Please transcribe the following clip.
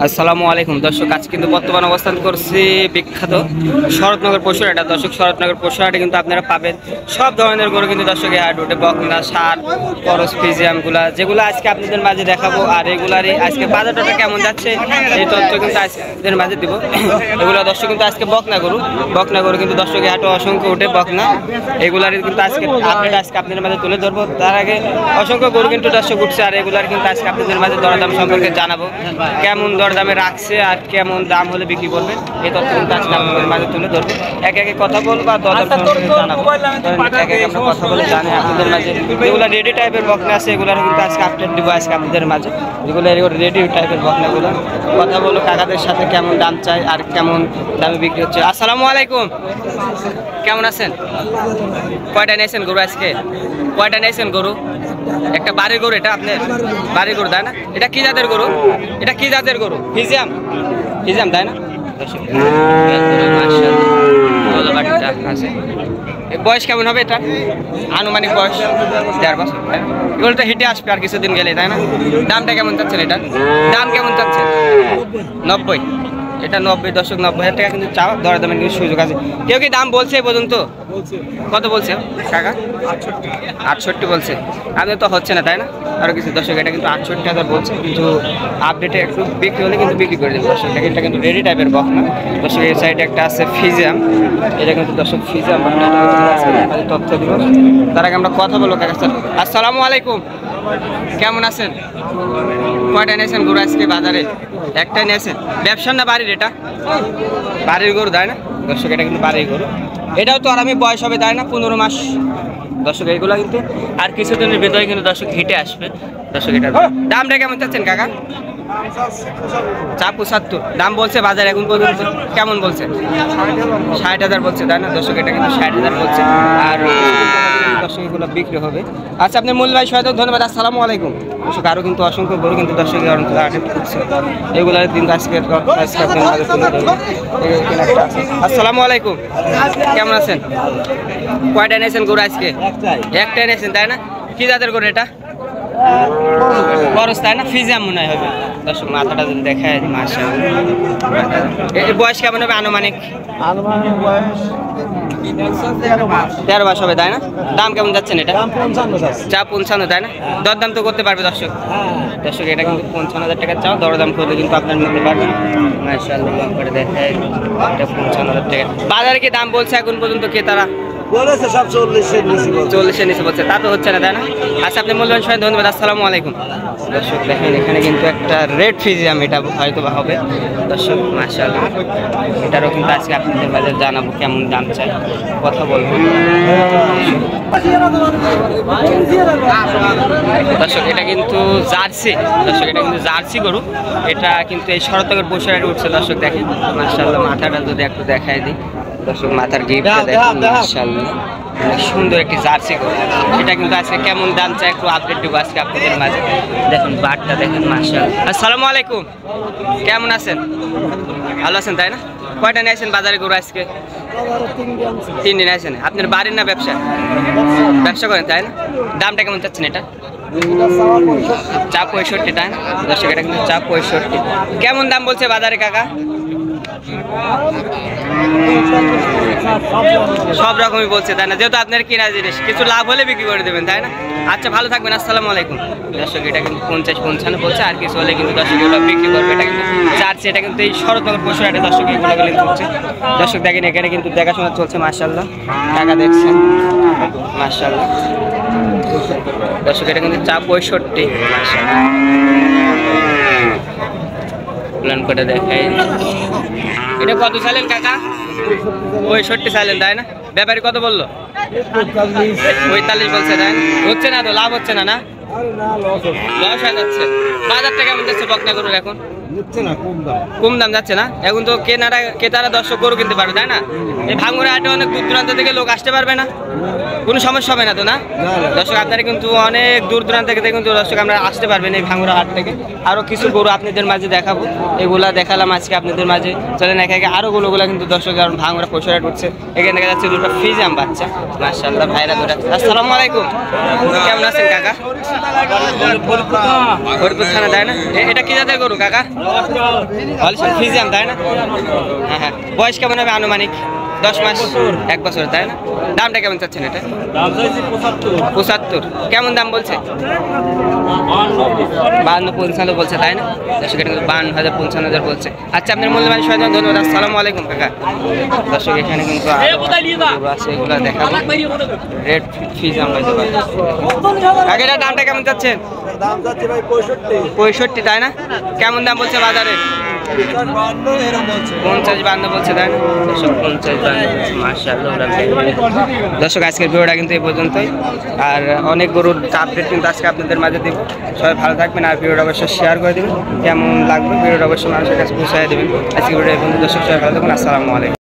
আসসালামু আলাইকুম দর্শক, আজ কিন্তু বর্তমান অবস্থান করছি বিখ্যাত শরৎনগর পশুরহাটে। দর্শক শরৎনগর পশুরহাটে কিন্তু আপনারা পাবেন সব ধরনের গরু কিন্তু দর্শক হাট উঠে বকনা, ষাঁড়, করস, ফ্রিজিয়ামগুলা যেগুলো আজকে আপনাদের মাঝে দেখাবো। আর এগুলারই আজকে বাজারটা কেমন যাচ্ছে এই তথ্য কিন্তু আজকের মাঝে দিব। এগুলো দর্শক কিন্তু আজকে বকনা গরু কিন্তু দর্শক হাটে অসংখ্য উঠে বকনা, এগুলারই কিন্তু আজকে আপডেট আজকে আপনাদের মাঝে তুলে ধরবো। তার আগে অসংখ্য গরু কিন্তু দর্শক উঠছে, আর এগুলার কিন্তু আজকে আপনাদের মাঝে দরদাম সম্পর্কে জানাবো, কেমন দরদামে রাখছে আর কেমন দাম হলে বিক্রি করবে এই তথ্য কিন্তু আজকে আপনাদের মাঝে তুলে ধরবো। একে একে কথা বলবো আর দরদাম সম্পর্কে জানাবো। একে একে আমরা কথা বলে জানি আপনাদের মাঝে যেগুলো রেডি টাইপের বকনা আছে এগুলোর কিন্তু আজকে আপডেট দিব আজকে আপনাদের মাঝে। যেগুলো রেডি টাইপের বকনাগুলো কথা বলো কাকাদের সাথে কেমন দাম চাই আর কেমন দামে বিক্রি হচ্ছে। আসসালামু আলাইকুম, কেমন আছেন? কয়টা নিয়েছেন গরু আজকে? কয়টা নিয়েছেন গরু? একটা বাড়ির গরু, এটা আপনার বাড়ির গরু তাই না? এটা কি জাতের গরু? এটা কি জাতের গরু? ফ্রিজিয়াম তাই না? বয়স কেমন হবে এটা? আনুমানিক বয়স 1.5 বছর। এগুলো তো হেঁটে আসবে আর কিছুদিন গেলে তাই না? দামটা কেমন চাচ্ছেন? এটা দাম কেমন চাচ্ছেন? 90। এটা 90 দর্শক, 90,000 টাকা কিন্তু চাওয়া, দরদামের কিন্তু সুযোগ আছে। কেউ কি দাম বলছে পর্যন্ত? কত বলছে কাকা? 68 বলছে। আপনাদের তো হচ্ছে না তাই না? আরও কিছু দর্শক এটা কিন্তু 68,000 বলছে, কিন্তু আপডেটে একটু বিক্রি হলে কিন্তু বিক্রি করে দেবে দর্শক। এটা কিন্তু রেডি টাইপের বকনা দর্শক। এই সাইডে একটা আছে ফ্রিজিয়াম, এটা কিন্তু দর্শক ফ্রিজিয়াম তথ্য দিব। তার আগে আমরা কথা বলবো কাকা স্যার। আসসালামু আলাইকুম, কেমন আছেন? কয়টা নিয়েছেন গরু আজকে বাজারে? একটাই নিয়েছেন? ব্যবসার না বাড়ির? এটা বাড়ির গরু তাই না দর্শক? এটা কিন্তু বাড়ির গরু। এটাও তো আর আমি বয়স হবে তাই না? 15 মাস দর্শক। এইগুলো কিন্তু আর কিছুদিনের ভেতরে কিন্তু দর্শক হিটে আসবে দর্শক। এটার দামটা কেমন চাচ্ছেন কাকা? 75 দাম বলছে বাজার এখন পর্যন্ত। কেমন বলছে? 60,000 বলছে তাই না দর্শক? এটা কিন্তু 60,000 বলছে, আর দর্শক এগুলো বিক্রি হবে। আচ্ছা, আপনার মূল ভাই সহায়তা ধন্যবাদ। আসসালামু আলাইকুম দর্শক। আরও কিন্তু অসংখ্য গরু কিন্তু দর্শক এগুলো কিন্তু আজকে আসসালামু আলাইকুম, কেমন আছেন? কয়টা নিয়েছেন গরু আজকে? একটাই নিয়েছেন তাই না? কি জাতের গরু এটা? করস তাই না? ফ্রিজিয়াম মনে হয় হবে দর্শক। মাথাটা যদি দেখায় মাশাআল্লাহ। বয়স কেমন হবে আনুমানিক? 13 মাস হবে তাই না? দাম কেমন যাচ্ছেন এটা? 55 তাই না? দরদাম তো করতে পারবে দর্শক। দর্শক এটা কিন্তু 55,000 টাকা চাও, দরদাম করলে কিন্তু আপনার নিতে পারবেন। মাশাআল্লাহ করে দেখায় এটা 55,000 টাকা। বাজারে কি দাম বলছে এখন পর্যন্ত ক্রেতারা? বলেছে সব 40-এর নিচে বলছে, তা তো হচ্ছে না তাই না? আচ্ছা, আপনি মূল্যবান সময় ধন্যবাদ। আসসালামু আলাইকুম দর্শক। দেখেন এখানে কিন্তু একটা রেড ফ্রিজিয়াম, এটা হয়তো বা হবে দর্শক। মাশাআল্লাহ, এটারও কিন্তু আজকে আপনাদের বাজার জানাবো কেমন দাম চাই, কথা বলবো দর্শক। এটা কিন্তু জার্সি দর্শক, এটা কিন্তু জার্সি গরু। এটা কিন্তু এই শরৎনগর পশুরহাটে উঠছে দর্শক। দেখেন মাশাআল্লাহ, মাথাটা যদি একটু দেখাই দিই দর্শক, মাথার গিফটটা দেখেন মাশাআল্লাহ, অনেক সুন্দর একটি জার্সি গরু। এটা কিন্তু আজকে কেমন দাম চাই একটু আপডেট দেবো আজকে আপনাদের মাঝে। দেখুন বাটটা দেখেন মাশাআল্লাহ। আসসালামু আলাইকুম, কেমন আছেন? ভালো আছেন তাই না? কয়টা নিয়েছেন বাজারে গরু আজকে? 3 দিন আছেন। আপনার বাড়ির না ব্যবসা? ব্যবসা করেন তাই না? দামটা কেমন চাচ্ছেন এটা? 65 তাই না দর্শক? এটা কিন্তু 65। কেমন দাম বলছে বাজারে কাকা? সব রকমই বলছে তাই না? যেহেতু আপনার কিনা জিনিস, কিছু লাভ হলে বিক্রি করে দেবেন তাই না? আচ্ছা, ভালো থাকবেন। আসসালামু আলাইকুম দর্শক। এটা কিন্তু 50-55 বলছে, আর কিছু হলে কিন্তু দর্শক এগুলো বিক্রি করবে। এটা কিন্তু চার্চে, এটা কিন্তু এই শরৎনগর পশুরহাটে দর্শক এগুলো চলছে দর্শক। দেখেন এখানে কিন্তু দেখাশোনা চলছে মাশাআল্লাহ। টাকা দেখছেন মাশাআল্লাহ দর্শক। এটা কিন্তু 65 মাশাআল্লাহ। প্ল্যান করে দেখাই। এটা কত চাইলেন কাকা? 65 চাইলেন তাই না? ব্যাপারী কত বললো? 45 বলছে তাই না? হচ্ছে না তো, লাভ হচ্ছে না না? লস হয়ে যাচ্ছে। বাজারটা কেমন যাচ্ছে বকনা গরুর এখন? কম দাম যাচ্ছে না এখন তো? ক্রেতারা দর্শক গরু কিনতে পারবে তাই না? এই ভাঙ্গুরা হাটে অনেক দূর দূরান্ত থেকে লোক আসতে পারবে না, কোনো সমস্যা হবে না তো না দর্শক? আপনারা কিন্তু অনেক দূর দূরান্ত থেকে কিন্তু দর্শক আমরা আসতে পারবেন এই ভাঙ্গুরা হাট থেকে। আরও কিছু গরু আপনাদের মাঝে দেখাবো, এগুলা দেখালাম আজকে আপনাদের মাঝে। চলেন একে একে আরও গরুগুলো কিন্তু দর্শক কারণ ভাঙ্গুরা পশুরহাট উঠছে। এখানে দেখা যাচ্ছে দুটো ফ্রিজিয়াম বাচ্চা মাশাআল্লাহ। ভাইরা দুটো। আসসালামু আলাইকুম, কেমন আছেন কাকা? ফরিদপুর থানা, তাই না? এটা কি জাতের গরু কাকা? হলস্টাইন ফ্রিজিয়ান, তাই না? হ্যাঁ হ্যাঁ। বয়স কেমন হবে আনুমানিক? 10 মাস, 1 বছর, তাই না? দামটা কেমন চাচ্ছেন এটা? 75। কেমন দাম বলছে? 52-55 বলছে, তাই না? দর্শক এটা কিন্তু 52,000 55,000 বলছে। আচ্ছা, আপনার মূল্যবান সময় জন্য ধন্যবাদ। আসসালামু আলাইকুম কাকা। দর্শক এখানে কিন্তু আছে, এগুলো দেখাবো। রেড ফিজ আমরা আগে এটার দামটা কেমন চাচ্ছেন? 65, তাই না? কেমন দাম বলছে বাজারে? 50-52 বলছে, তাই না? দর্শক 50-52, মাশাআল্লাহ। দর্শক আজকের ভিডিওটা কিন্তু এই পর্যন্তই। আর অনেক গরুর আপডেট কিন্তু আজকে আপনাদের মাঝে দিব। সবাই ভালো থাকবেন আর ভিডিওটা অবশ্যই শেয়ার করে দেবেন। কেমন লাগবে ভিডিওটা অবশ্যই মানুষের কাছে পৌঁছায় দেবেন। আজকে ভিডিও এই পর্যন্ত। দর্শক সবাই ভালো থাকুন। আসসালামু আলাইকুম।